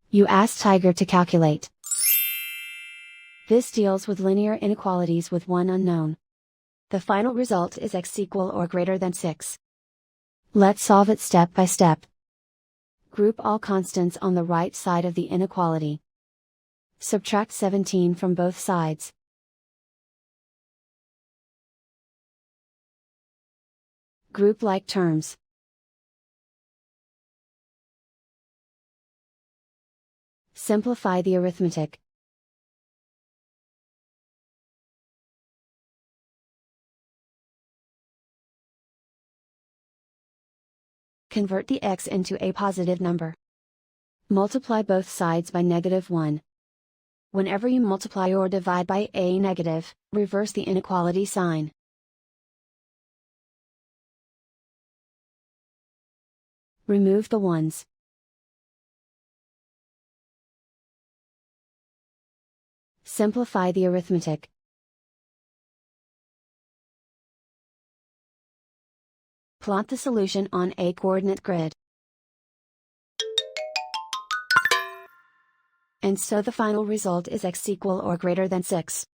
You ask Tiger to calculate. This deals with linear inequalities with one unknown. The final result is x equal or greater than 6. Let's solve it step by step. Group all constants on the right side of the inequality. Subtract 17 from both sides. Group like terms. Simplify the arithmetic. Convert the x into a positive number. Multiply both sides by -1. Whenever you multiply or divide by a negative, reverse the inequality sign. Remove the ones. Simplify the arithmetic. Plot the solution on a coordinate grid. And so the final result is x equal or greater than 6.